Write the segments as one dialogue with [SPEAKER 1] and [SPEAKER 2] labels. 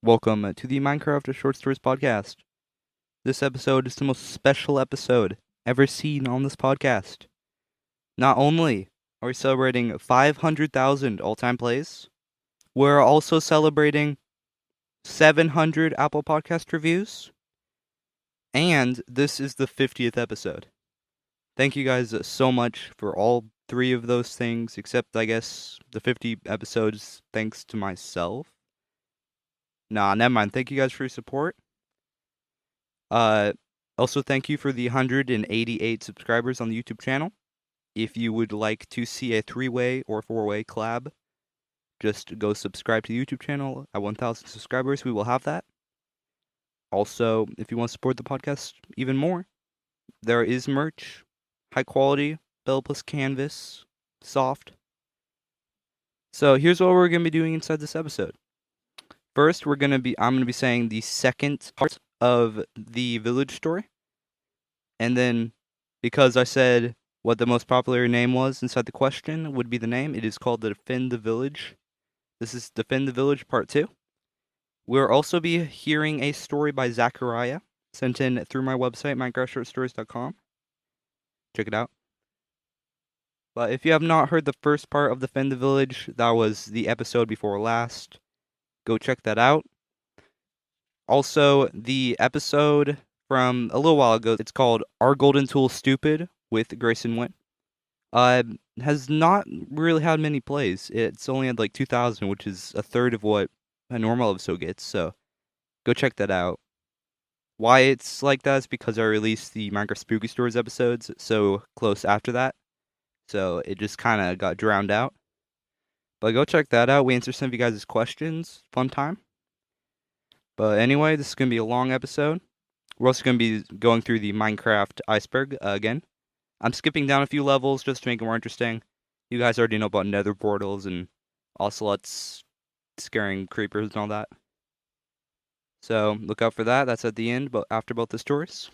[SPEAKER 1] Welcome to the Minecraft Short Stories podcast. This episode is the most special episode ever seen on this podcast. Not only are we celebrating 500,000 all-time plays, we're also celebrating 700 Apple Podcast reviews, and this is the 50th episode. Thank you guys so much for all three of those things, except I guess the 50 episodes thanks to myself. Nah, never mind. Thank you guys for your support. Also thank you for the 188 subscribers on the YouTube channel. If you would like to see a 3-way or 4-way collab, just go subscribe to the YouTube channel. At 1,000 subscribers, we will have that. Also, if you want to support the podcast even more, there is merch. High quality, Bell plus canvas, soft. So here's what we're going to be doing inside this episode. First, I'm going to be saying the second part of the village story. And then, because I said what the most popular name was inside the question would be the name, it is called the Defend the Village. This is Defend the Village Part 2. We'll also be hearing a story by Zachariah, sent in through my website, minecraftshortstories.com. Check it out. But if you have not heard the first part of Defend the Village, that was the episode before last. Go check that out. Also, the episode from a little while ago, it's called Our Golden Tool Stupid with Grayson Wynn. Has not really had many plays. It's only had like 2,000, which is a third of what a normal episode gets, so go check that out. Why it's like that is because I released the Minecraft Spooky Stories episodes so close after that, so it just kind of got drowned out. But go check that out. We answer some of you guys' questions. Fun time. But anyway, this is going to be a long episode. We're also going to be going through the Minecraft Iceberg again. I'm skipping down a few levels just to make it more interesting. You guys already know about nether portals and ocelots scaring creepers and all that. So look out for that. That's at the end, but after both the stories.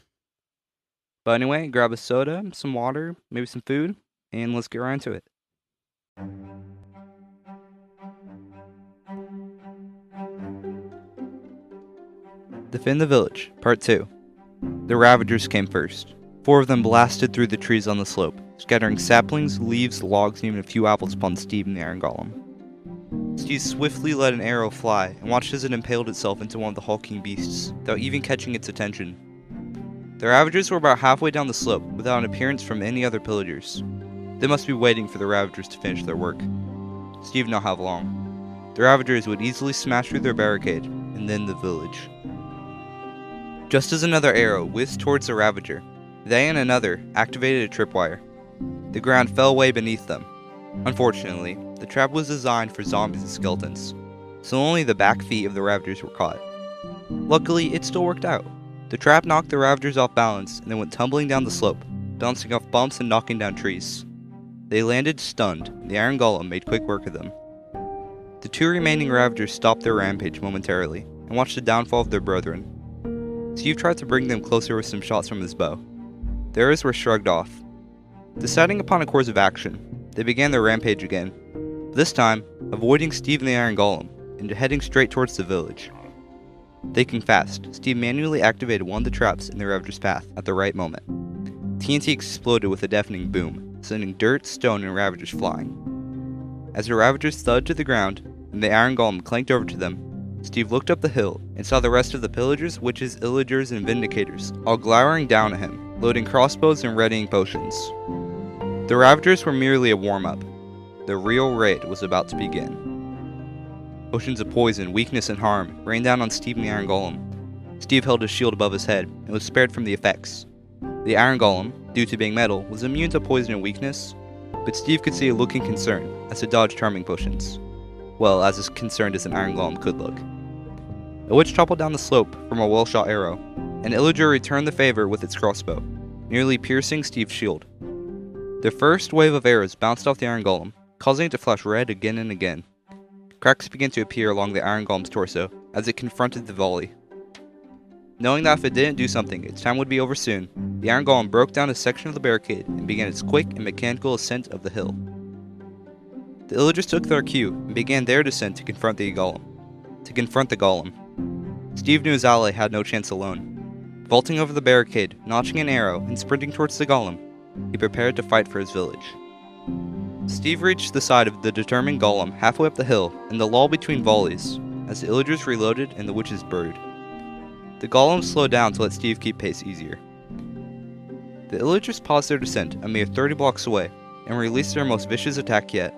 [SPEAKER 1] But anyway, grab a soda, some water, maybe some food, and let's get right into it. Defend the Village, Part 2. The Ravagers came first. 4 of them blasted through the trees on the slope, scattering saplings, leaves, logs, and even a few apples upon Steve and the Iron Golem. Steve swiftly let an arrow fly and watched as it impaled itself into one of the hulking beasts, without even catching its attention. The Ravagers were about halfway down the slope, without an appearance from any other pillagers. They must be waiting for the Ravagers to finish their work. Steve knew how long. The Ravagers would easily smash through their barricade, and then the village. Just as another arrow whizzed towards the Ravager, they and another activated a tripwire. The ground fell away beneath them. Unfortunately, the trap was designed for zombies and skeletons, so only the back feet of the Ravagers were caught. Luckily, it still worked out. The trap knocked the Ravagers off balance and they went tumbling down the slope, bouncing off bumps and knocking down trees. They landed stunned, and the Iron Golem made quick work of them. The 2 remaining Ravagers stopped their rampage momentarily and watched the downfall of their brethren. Steve tried to bring them closer with some shots from his bow. Theirs were shrugged off. Deciding upon a course of action, they began their rampage again, this time avoiding Steve and the Iron Golem, and heading straight towards the village. Thinking fast, Steve manually activated one of the traps in the Ravager's path at the right moment. TNT exploded with a deafening boom, sending dirt, stone, and Ravagers flying. As the Ravagers thudded to the ground, and the Iron Golem clanked over to them, Steve looked up the hill and saw the rest of the pillagers, witches, illagers, and vindicators all glowering down at him, loading crossbows and readying potions. The Ravagers were merely a warm-up. The real raid was about to begin. Potions of poison, weakness, and harm rained down on Steve and the Iron Golem. Steve held his shield above his head and was spared from the effects. The Iron Golem, due to being metal, was immune to poison and weakness, but Steve could see a look in concern as it dodged harming potions. Well, as concerned as an Iron Golem could look. A witch toppled down the slope from a well-shot arrow. An illager returned the favor with its crossbow, nearly piercing Steve's shield. The first wave of arrows bounced off the Iron Golem, causing it to flash red again and again. Cracks began to appear along the Iron Golem's torso as it confronted the volley. Knowing that if it didn't do something, its time would be over soon, the Iron Golem broke down a section of the barricade and began its quick and mechanical ascent of the hill. The illagers took their cue and began their descent to confront the golem. Steve knew his ally had no chance alone. Vaulting over the barricade, notching an arrow, and sprinting towards the golem, he prepared to fight for his village. Steve reached the side of the determined golem halfway up the hill in the lull between volleys, as the illagers reloaded and the witches buried. The golem slowed down to let Steve keep pace easier. The illagers paused their descent a mere 30 blocks away and released their most vicious attack yet.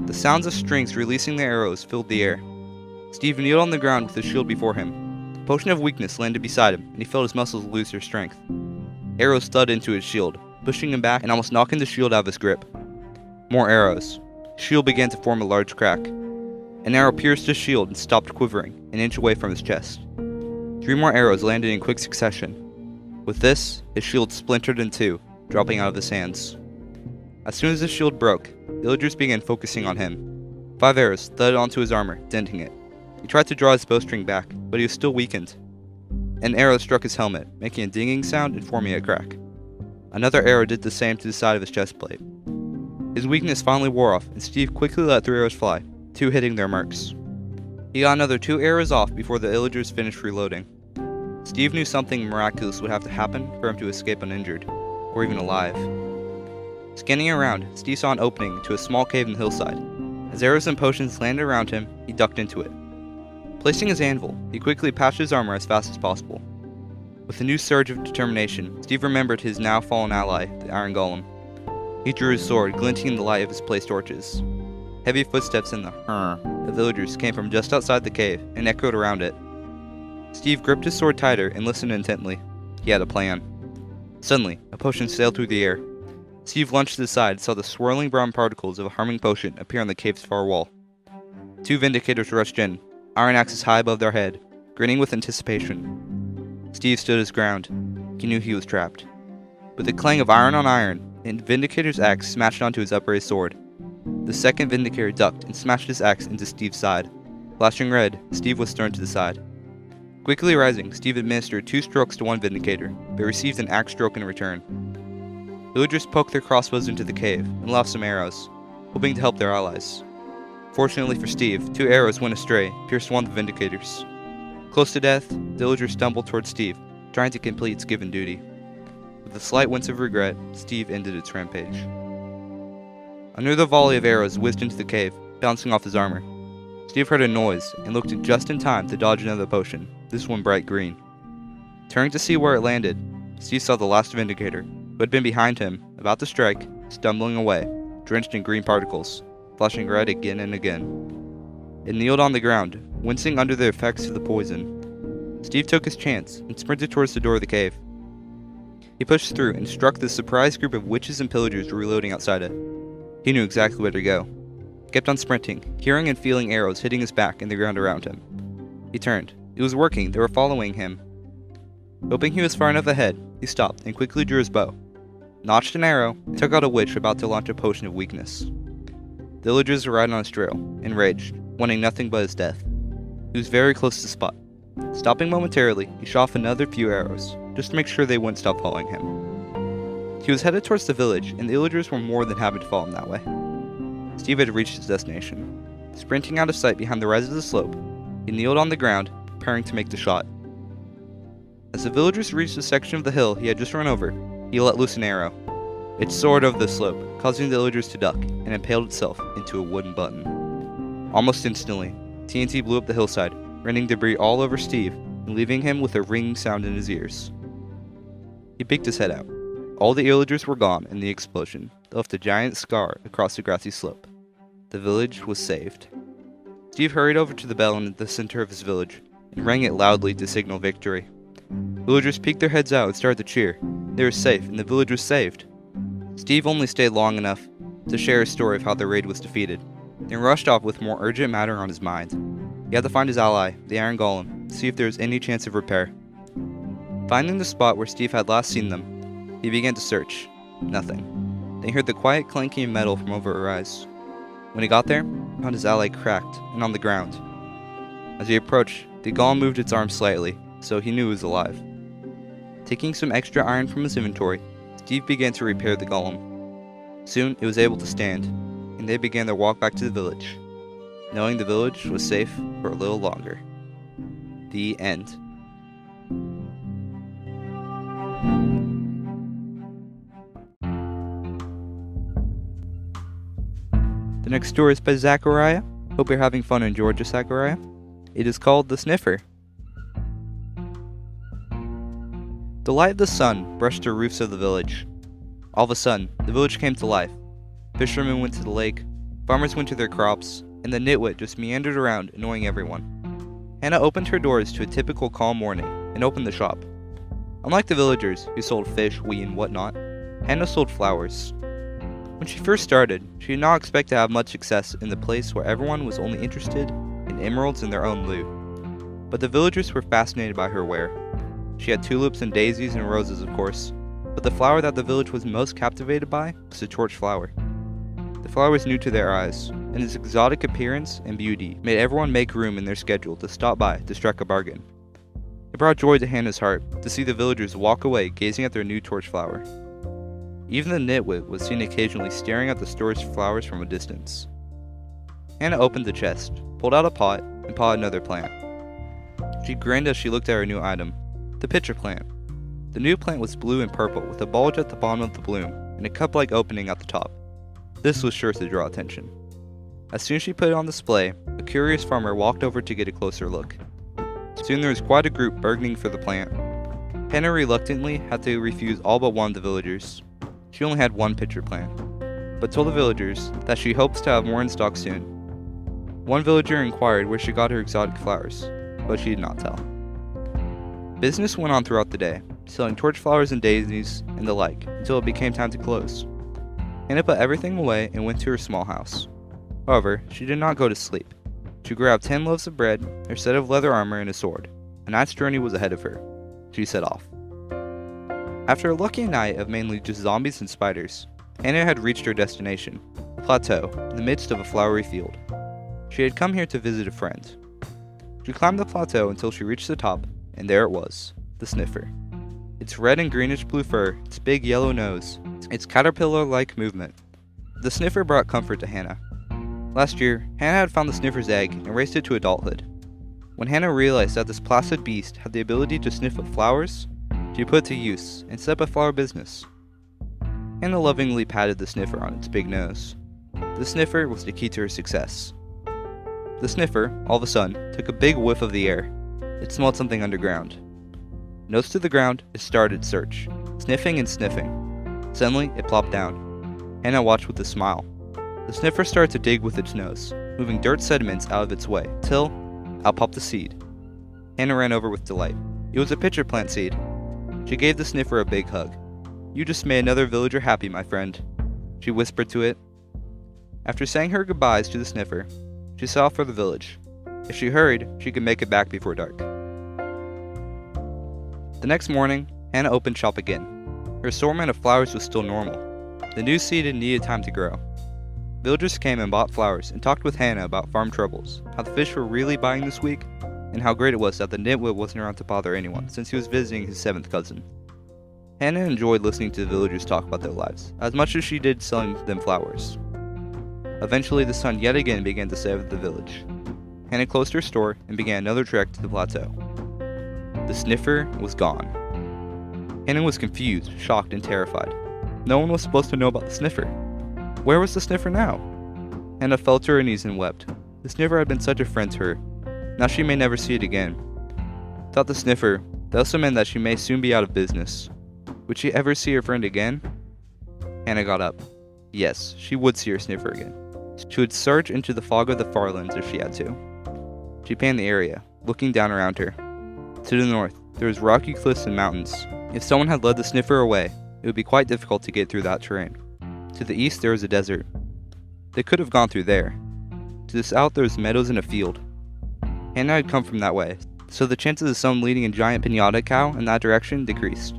[SPEAKER 1] The sounds of strings releasing their arrows filled the air. Steve kneeled on the ground with his shield before him. The potion of weakness landed beside him, and he felt his muscles lose their strength. Arrows thudded into his shield, pushing him back and almost knocking the shield out of his grip. More arrows. His shield began to form a large crack. An arrow pierced his shield and stopped quivering, an inch away from his chest. 3 more arrows landed in quick succession. With this, his shield splintered in 2, dropping out of his hands. As soon as his shield broke, the villagers began focusing on him. 5 arrows thudded onto his armor, denting it. He tried to draw his bowstring back, but he was still weakened. An arrow struck his helmet, making a dinging sound and forming a crack. Another arrow did the same to the side of his chest plate. His weakness finally wore off, and Steve quickly let 3 arrows fly, 2 hitting their marks. He got another 2 arrows off before the illagers finished reloading. Steve knew something miraculous would have to happen for him to escape uninjured, or even alive. Scanning around, Steve saw an opening to a small cave in the hillside. As arrows and potions landed around him, he ducked into it. Placing his anvil, he quickly patched his armor as fast as possible. With a new surge of determination, Steve remembered his now fallen ally, the Iron Golem. He drew his sword, glinting in the light of his place torches. Heavy footsteps in the villagers came from just outside the cave and echoed around it. Steve gripped his sword tighter and listened intently. He had a plan. Suddenly, a potion sailed through the air. Steve lunged to the side and saw the swirling brown particles of a harming potion appear on the cave's far wall. 2 Vindicators rushed in, iron axes high above their head, grinning with anticipation. Steve stood his ground. He knew he was trapped. With the clang of iron on iron, the Vindicator's axe smashed onto his upraised sword. The second Vindicator ducked and smashed his axe into Steve's side. Flashing red, Steve was thrown to the side. Quickly rising, Steve administered 2 strokes to one Vindicator, but received an axe stroke in return. Villagers poked their crossbows into the cave and left some arrows, hoping to help their allies. Fortunately for Steve, 2 arrows went astray, pierced one of the Vindicators. Close to death, the villager stumbled towards Steve, trying to complete its given duty. With a slight wince of regret, Steve ended its rampage. Another volley of arrows whizzed into the cave, bouncing off his armor. Steve heard a noise and looked in just in time to dodge another potion, this one bright green. Turning to see where it landed, Steve saw the last Vindicator, who had been behind him, about to strike, stumbling away, drenched in green particles, flashing red again and again. It kneeled on the ground, wincing under the effects of the poison. Steve took his chance and sprinted towards the door of the cave. He pushed through and struck the surprised group of witches and pillagers reloading outside it. He knew exactly where to go. He kept on sprinting, hearing and feeling arrows hitting his back and the ground around him. He turned. It was working. They were following him. Hoping he was far enough ahead, he stopped and quickly drew his bow, notched an arrow, and took out a witch about to launch a potion of weakness. The villagers were right on his trail, enraged, wanting nothing but his death. He was very close to the spot. Stopping momentarily, he shot off another few arrows, just to make sure they wouldn't stop following him. He was headed towards the village, and the villagers were more than happy to follow him that way. Steve had reached his destination. Sprinting out of sight behind the rise of the slope, he kneeled on the ground, preparing to make the shot. As the villagers reached the section of the hill he had just run over, he let loose an arrow. It soared over the slope, causing the villagers to duck, and impaled itself into a wooden button. Almost instantly, TNT blew up the hillside, raining debris all over Steve and leaving him with a ringing sound in his ears. He peeked his head out. All the villagers were gone in the explosion, that left a giant scar across the grassy slope. The village was saved. Steve hurried over to the bell in the center of his village and rang it loudly to signal victory. Villagers peeked their heads out and started to cheer. They were safe, and the village was saved. Steve only stayed long enough to share his story of how the raid was defeated, then rushed off with more urgent matter on his mind. He had to find his ally, the Iron Golem, to see if there was any chance of repair. Finding the spot where Steve had last seen them, he began to search. Nothing. Then he heard the quiet clanking of metal from over a rise. When he got there, he found his ally cracked and on the ground. As he approached, the golem moved its arm slightly, so he knew he was alive. Taking some extra iron from his inventory, Steve began to repair the golem. Soon it was able to stand, and they began their walk back to the village, knowing the village was safe for a little longer. The end. The next story is by Zachariah. Hope you're having fun in Georgia, Zachariah. It is called The Sniffer. The light of the sun brushed the roofs of the village. All of a sudden, the village came to life. Fishermen went to the lake, farmers went to their crops, and the nitwit just meandered around, annoying everyone. Hannah opened her doors to a typical calm morning and opened the shop. Unlike the villagers, who sold fish, wheat, and whatnot, Hannah sold flowers. When she first started, she did not expect to have much success in the place where everyone was only interested in emeralds and their own loot. But the villagers were fascinated by her ware. She had tulips and daisies and roses, of course, but the flower that the village was most captivated by was the torch flower. The flower was new to their eyes, and its exotic appearance and beauty made everyone make room in their schedule to stop by to strike a bargain. It brought joy to Hannah's heart to see the villagers walk away gazing at their new torch flower. Even the nitwit was seen occasionally staring at the store's flowers from a distance. Hannah opened the chest, pulled out a pot, and potted another plant. She grinned as she looked at her new item, the pitcher plant. The new plant was blue and purple with a bulge at the bottom of the bloom and a cup-like opening at the top. This was sure to draw attention. As soon as she put it on display, a curious farmer walked over to get a closer look. Soon there was quite a group bargaining for the plant. Hannah reluctantly had to refuse all but one of the villagers. She only had one pitcher plant, but told the villagers that she hopes to have more in stock soon. One villager inquired where she got her exotic flowers, but she did not tell. Business went on throughout the day, selling torch flowers and daisies and the like, until it became time to close. Hannah put everything away and went to her small house. However, she did not go to sleep. She grabbed 10 loaves of bread, her set of leather armor, and a sword. A night's journey was ahead of her. She set off. After a lucky night of mainly just zombies and spiders, Hannah had reached her destination, a plateau, in the midst of a flowery field. She had come here to visit a friend. She climbed the plateau until she reached the top, and there it was, the sniffer. Its red and greenish blue fur, its big yellow nose, its caterpillar-like movement. The sniffer brought comfort to Hannah. Last year, Hannah had found the sniffer's egg and raised it to adulthood. When Hannah realized that this placid beast had the ability to sniff up flowers, she put it to use and set up a flower business. Hannah lovingly patted the sniffer on its big nose. The sniffer was the key to her success. The sniffer, all of a sudden, took a big whiff of the air. It smelled something underground. Nose to the ground, it started its search, sniffing and sniffing. Suddenly, it plopped down. Hannah watched with a smile. The sniffer started to dig with its nose, moving dirt sediments out of its way, till out popped the seed. Hannah ran over with delight. It was a pitcher plant seed. She gave the sniffer a big hug. "You just made another villager happy, my friend," she whispered to it. After saying her goodbyes to the sniffer, she set off for the village. If she hurried, she could make it back before dark. The next morning, Hannah opened shop again. Her assortment of flowers was still normal. The new seed needed time to grow. Villagers came and bought flowers and talked with Hannah about farm troubles, how the fish were really biting this week, and how great it was that the nitwit wasn't around to bother anyone since he was visiting his 7th cousin. Hannah enjoyed listening to the villagers talk about their lives, as much as she did selling them flowers. Eventually, the sun yet again began to set over the village. Hannah closed her store and began another trek to the plateau. The sniffer was gone. Hannah was confused, shocked, and terrified. No one was supposed to know about the sniffer. Where was the sniffer now? Hannah fell to her knees and wept. The sniffer had been such a friend to her. Now she may never see it again. Thought the sniffer, that also meant that she may soon be out of business. Would she ever see her friend again? Hannah got up. Yes, she would see her sniffer again. She would surge into the fog of the farlands if she had to. She panned the area, looking down around her. To the north, there was rocky cliffs and mountains. If someone had led the sniffer away, it would be quite difficult to get through that terrain. To the east, there was a desert. They could have gone through there. To the south, there was meadows and a field. Hannah had come from that way, so the chances of someone leading a giant pinata cow in that direction decreased,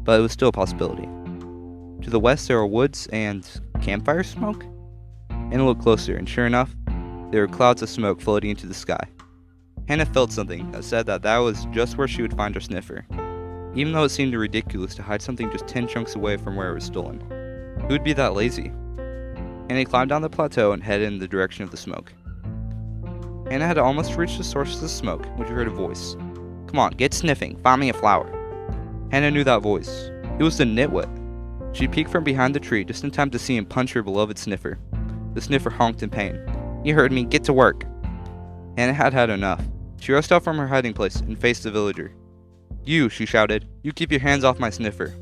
[SPEAKER 1] but it was still a possibility. To the west, there were woods and campfire smoke. Hannah looked closer, and sure enough, there were clouds of smoke floating into the sky. Hannah felt something that said that was just where she would find her sniffer, even though it seemed ridiculous to hide something just 10 chunks away from where it was stolen. Who would be that lazy? Hannah climbed down the plateau and headed in the direction of the smoke. Hannah had almost reached the source of the smoke when she heard a voice. Come on, get sniffing. Find me a flower. Hannah knew that voice. It was the nitwit. She peeked from behind the tree just in time to see him punch her beloved sniffer. The sniffer honked in pain. You heard me. Get to work. Hannah had had enough. She rushed out from her hiding place and faced the villager. You, she shouted. You keep your hands off my sniffer.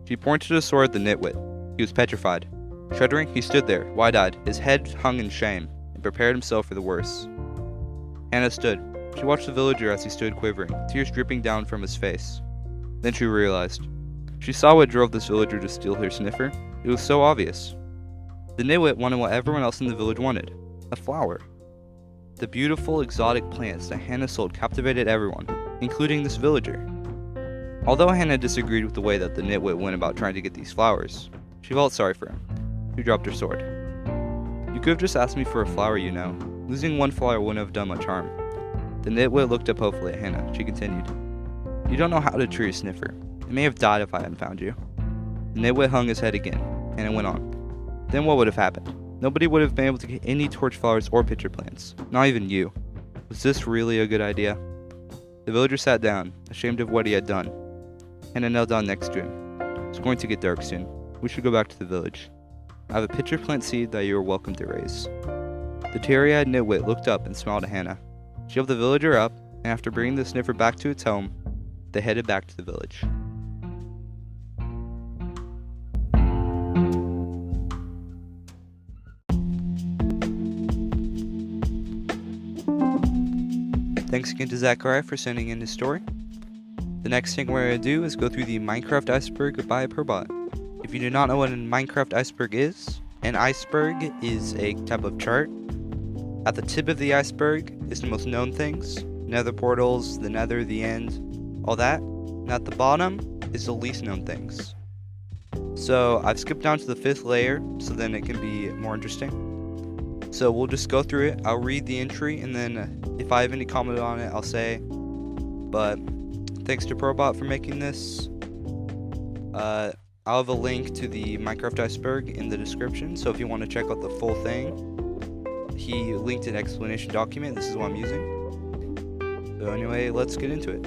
[SPEAKER 1] She pointed a sword at the nitwit. He was petrified. Shuddering, he stood there, wide-eyed, his head hung in shame, and prepared himself for the worst. Hannah stood. She watched the villager as he stood quivering, tears dripping down from his face. Then she realized. She saw what drove this villager to steal her sniffer. It was so obvious. The nitwit wanted what everyone else in the village wanted. A flower. The beautiful, exotic plants that Hannah sold captivated everyone, including this villager. Although Hannah disagreed with the way that the nitwit went about trying to get these flowers, she felt sorry for him. She dropped her sword. You could have just asked me for a flower, you know. Losing one flower wouldn't have done much harm. The nitwit looked up hopefully at Hannah. She continued. You don't know how to treat a sniffer. It may have died if I hadn't found you. The nitwit hung his head again, and it went on. Then what would have happened? Nobody would have been able to get any torch flowers or pitcher plants. Not even you. Was this really a good idea? The villager sat down, ashamed of what he had done. Hannah knelt down next to him. It's going to get dark soon. We should go back to the village. I have a pitcher plant seed that you are welcome to raise. The teary-eyed nitwit looked up and smiled at Hannah. She helped the villager up, and after bringing the sniffer back to its home, they headed back to the village. Thanks again to Zachariah for sending in his story. The next thing we're going to do is go through the Minecraft Iceberg by Probot. If you do not know what a Minecraft Iceberg is, an iceberg is a type of chart. At the tip of the iceberg is the most known things, nether portals, the nether, the end, all that. And at the bottom is the least known things. So I've skipped down to the 5th layer so then it can be more interesting. So we'll just go through it. I'll read the entry and then if I have any comment on it, I'll say. But thanks to Probot for making this. I'll have a link to the Minecraft Iceberg in the description, so if you want to check out the full thing, he linked an explanation document. This is what I'm using. So anyway, let's get into it.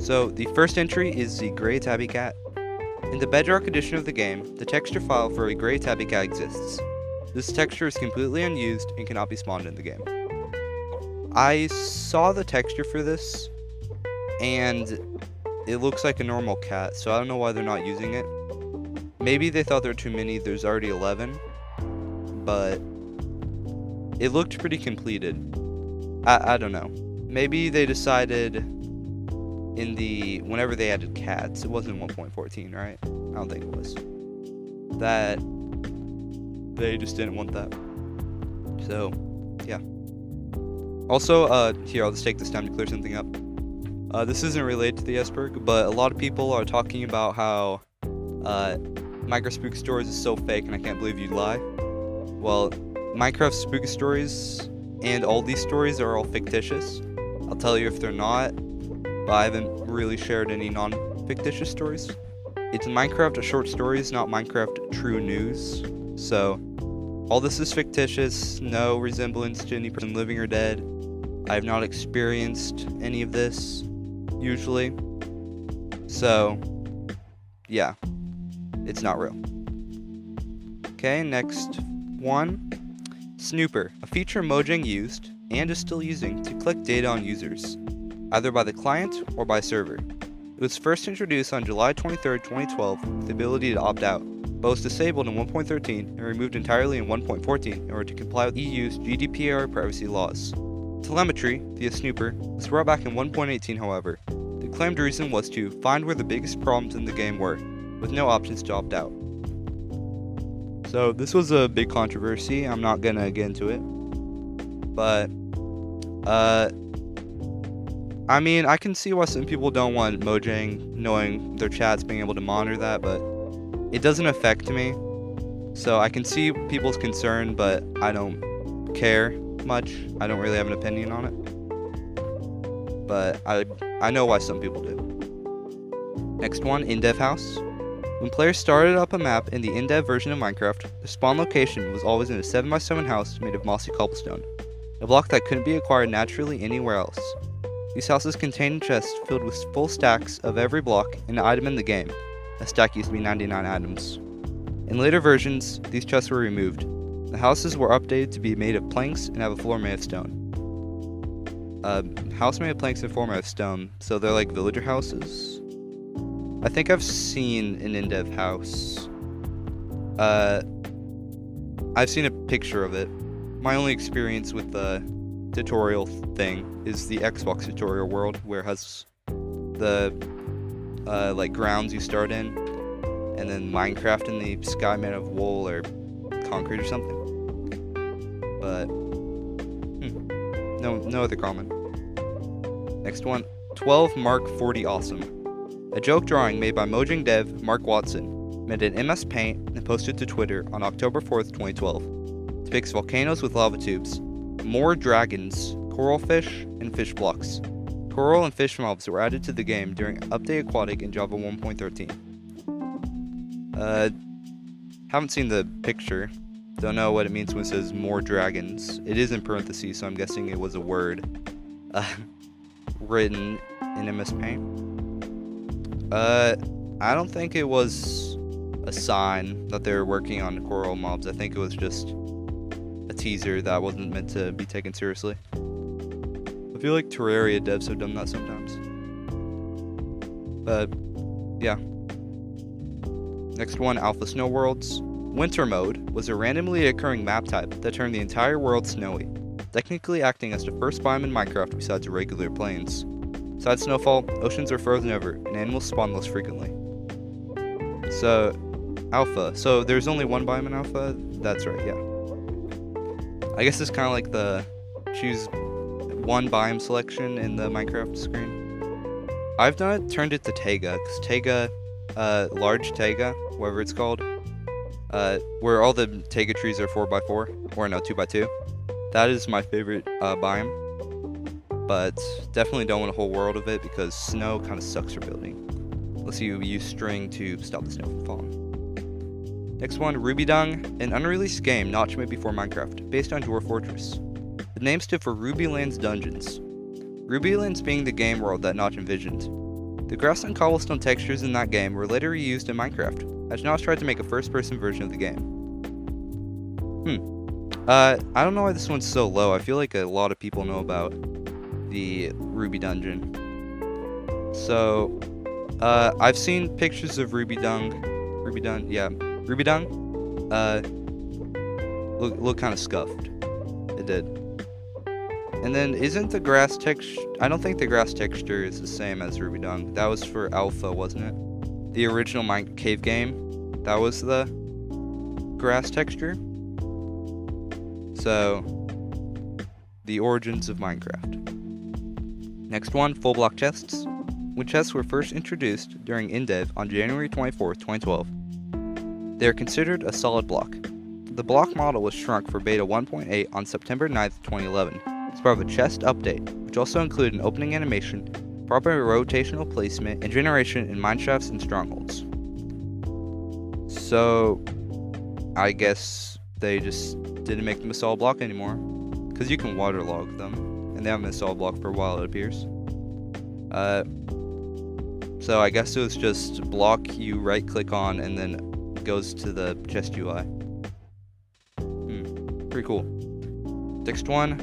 [SPEAKER 1] So the first entry is the gray tabby cat. In the Bedrock edition of the game, the texture file for a gray tabby cat exists. This texture is completely unused and cannot be spawned in the game. I saw the texture for this, and it looks like a normal cat, so I don't know why they're not using it. Maybe they thought there were too many, there's already 11, but it looked pretty completed. I don't know. Maybe they decided whenever they added cats, it wasn't 1.14, right? I don't think it was. That they just didn't want that. So, yeah. Also, here, I'll just take this time to clear something up. This isn't related to the iceberg, but a lot of people are talking about how Minecraft Spooky Stories is so fake and I can't believe you'd lie. Well, Minecraft Spooky Stories and all these stories are all fictitious. I'll tell you if they're not, but I haven't really shared any non-fictitious stories. It's Minecraft short stories, not Minecraft true news. So, all this is fictitious, no resemblance to any person living or dead. I have not experienced any of this, usually. So, yeah, it's not real. Okay, next one. Snooper, a feature Mojang used, and is still using, to collect data on users, either by the client or by server. It was first introduced on July 23, 2012, with the ability to opt out, but was disabled in 1.13 and removed entirely in 1.14 in order to comply with EU's GDPR privacy laws. Telemetry, via Snooper, was brought back in 1.18 however. The claimed reason was to find where the biggest problems in the game were, with no options to opt out. So this was a big controversy, I'm not gonna get into it. But, I mean, I can see why some people don't want Mojang knowing their chats, being able to monitor that, but it doesn't affect me. So I can see people's concern, but I don't care much. I don't really have an opinion on it. But I know why some people do. Next one, in-dev house. When players started up a map in the in-dev version of Minecraft, the spawn location was always in a 7x7 house made of mossy cobblestone, a block that couldn't be acquired naturally anywhere else. These houses contain chests filled with full stacks of every block and item in the game. A stack used to be 99 items. In later versions, these chests were removed. The houses were updated to be made of planks and have a floor made of stone. House made of planks and floor made of stone, so they're like villager houses. I think I've seen an in-dev house. I've seen a picture of it. My only experience with the tutorial thing is the Xbox tutorial world, where it has the like grounds you start in, and then Minecraft in the sky made of wool or concrete or something. But no other comment. Next one, 12 Mark 40 Awesome. A joke drawing made by Mojang dev Mark Watson, made in MS Paint and posted to Twitter on October 4th, 2012. Depicts volcanoes with lava tubes, more dragons, coral fish, and fish blocks. Coral and fish mobs were added to the game during Update Aquatic in Java 1.13. Haven't seen the picture. Don't know what it means when it says more dragons. It is in parentheses, so I'm guessing it was a word written in MS Paint. I don't think it was a sign that they were working on coral mobs. I think it was just a teaser that wasn't meant to be taken seriously. I feel like Terraria devs have done that sometimes. But yeah. Next one, Alpha Snow Worlds. Winter Mode was a randomly occurring map type that turned the entire world snowy, technically acting as the first biome in Minecraft besides regular plains. Besides snowfall, oceans are frozen over, and animals spawn less frequently. So, Alpha. So there's only one biome in Alpha? That's right, yeah. I guess it's kind of like the choose one biome selection in the Minecraft screen. I've done it, turned it to Taiga, because Taiga, large Taiga, whatever it's called, where all the Taiga trees are 4x4, or no, 2x2. That is my favorite biome, but definitely don't want a whole world of it because snow kind of sucks for building, unless you use string to stop the snow from falling. Next one, Ruby Dung, an unreleased game Notch made before Minecraft, based on Dwarf Fortress. The name stood for Rubyland's Dungeons. Rubylands being the game world that Notch envisioned. The grass and cobblestone textures in that game were later reused in Minecraft, as Notch tried to make a first-person version of the game. I don't know why this one's so low. I feel like a lot of people know about the Ruby Dungeon. So, I've seen pictures of Ruby Dung. Ruby Dung. Look kind of scuffed. It did. And then isn't the grass texture... I don't think the grass texture is the same as Ruby Dung. That was for Alpha, wasn't it? The original cave game, that was the grass texture. So, the origins of Minecraft. Next one, full block chests. When chests were first introduced during InDev on January 24, 2012, they are considered a solid block. The block model was shrunk for beta 1.8 on September 9, 2011, as part of a chest update, which also included an opening animation, proper rotational placement, and generation in mineshafts and strongholds. So, I guess they just didn't make them a solid block anymore, because you can waterlog them, and they haven't been a solid block for a while, it appears. So I guess it was just block you right click on and then it goes to the chest UI. Pretty cool. Next one,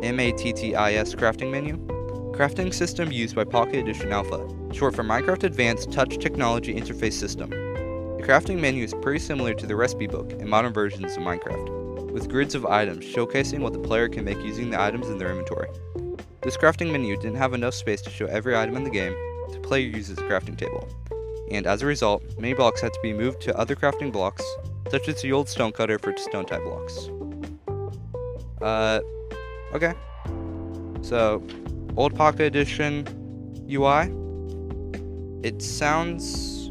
[SPEAKER 1] MATTIS crafting menu. Crafting system used by Pocket Edition Alpha, short for Minecraft Advanced Touch Technology Interface System. The crafting menu is pretty similar to the recipe book in modern versions of Minecraft, with grids of items showcasing what the player can make using the items in their inventory. This crafting menu didn't have enough space to show every item in the game, so the player uses a crafting table, and as a result, many blocks had to be moved to other crafting blocks, such as the old stone cutter for stone type blocks. Okay. So, old Pocket Edition UI. It sounds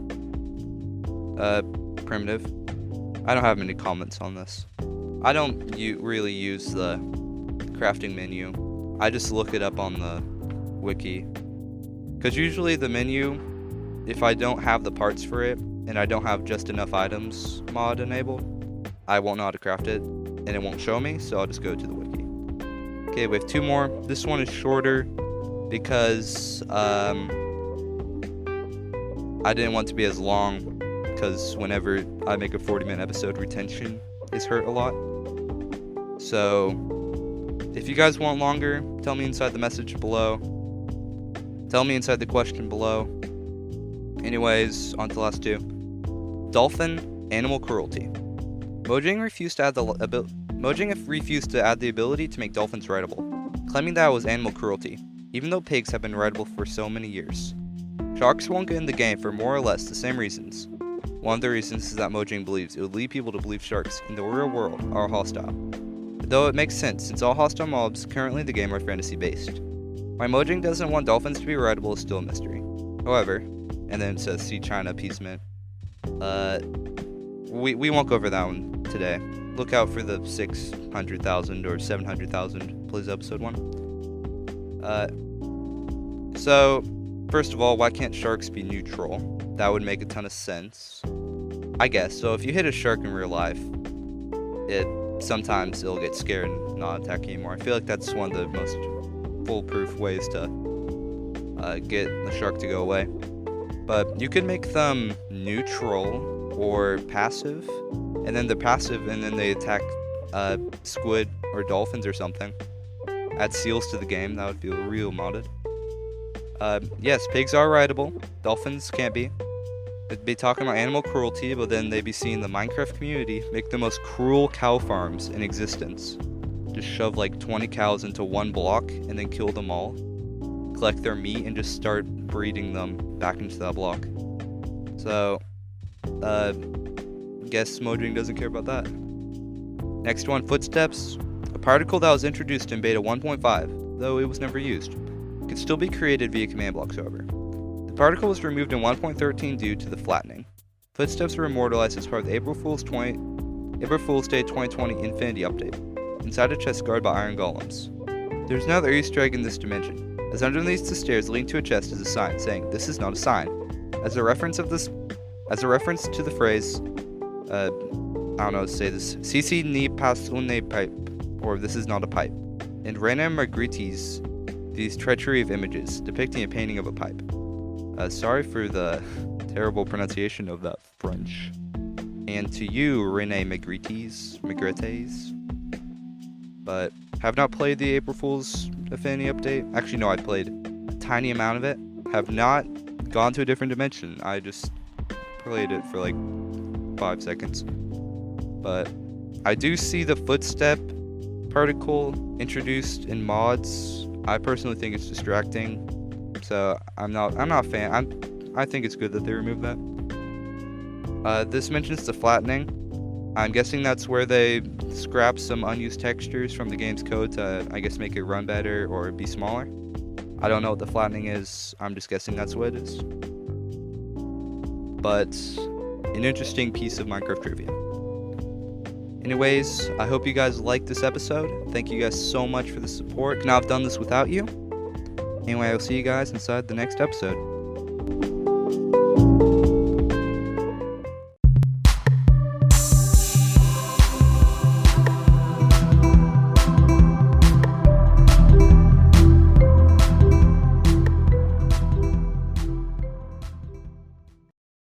[SPEAKER 1] primitive. I don't have many comments on this. I don't really use the crafting menu. I just look it up on the wiki. Because usually the menu, if I don't have the parts for it, and I don't have just enough items mod enabled, I won't know how to craft it, and it won't show me, so I'll just go to the wiki. Okay, we have two more. This one is shorter. because I didn't want to be as long, because whenever I make a 40-minute episode, retention is hurt a lot. So if you guys want longer, tell me inside the message below. Tell me inside the question below. Anyways, on to the last two. Dolphin, animal cruelty. Mojang refused to add the ability to make dolphins rideable, claiming that it was animal cruelty, even though pigs have been rideable for so many years. Sharks won't get in the game for more or less the same reasons. One of the reasons is that Mojang believes it would lead people to believe sharks in the real world are hostile. Though it makes sense since all hostile mobs currently in the game are fantasy based. Why Mojang doesn't want dolphins to be rideable is still a mystery. However, and then it says see China appeasement. We won't go over that one today. Look out for the 600,000 or 700,000 plays episode 1. So, first of all, why can't sharks be neutral? That would make a ton of sense, I guess. So if you hit a shark in real life, sometimes it'll get scared and not attack you anymore. I feel like that's one of the most foolproof ways to get the shark to go away. But you could make them neutral or passive, and then they're passive and then they attack squid or dolphins or something. Add seals to the game, that would feel real modded. Yes, pigs are rideable, dolphins can't be. They'd be talking about animal cruelty, but then they'd be seeing the Minecraft community make the most cruel cow farms in existence. Just shove like 20 cows into one block and then kill them all. Collect their meat and just start breeding them back into that block. So, guess Mojang doesn't care about that. Next one, footsteps. A particle that was introduced in beta 1.5, though it was never used, could still be created via command blocks, however. The particle was removed in 1.13 due to the flattening. Footsteps were immortalized as part of the April Fool's Day 2020 Infinity update, inside a chest guarded by iron golems. There's another Easter egg in this dimension, as underneath the stairs leading to a chest is a sign saying, "This is not a sign," as a reference to the phrase, I don't know how to say this, "Sisi ni pas une pipe," or "This is not a pipe," and Reina Magritte's these treachery of images, depicting a painting of a pipe. Sorry for the terrible pronunciation of that French. And to you, René Magritte's, but have not played the April Fool's Affinity update. Actually, no, I played a tiny amount of it. Have not gone to a different dimension. I just played it for like 5 seconds. But I do see the footstep particle introduced in mods. I personally think it's distracting, so I'm not a fan. I think it's good that they removed that. This mentions the flattening. I'm guessing that's where they scrap some unused textures from the game's code to, I guess, make it run better or be smaller. I don't know what the flattening is. I'm just guessing that's what it is. But an interesting piece of Minecraft trivia. Anyways, I hope you guys liked this episode. Thank you guys so much for the support. Could not have done this without you. Anyway, I'll see you guys inside the next episode.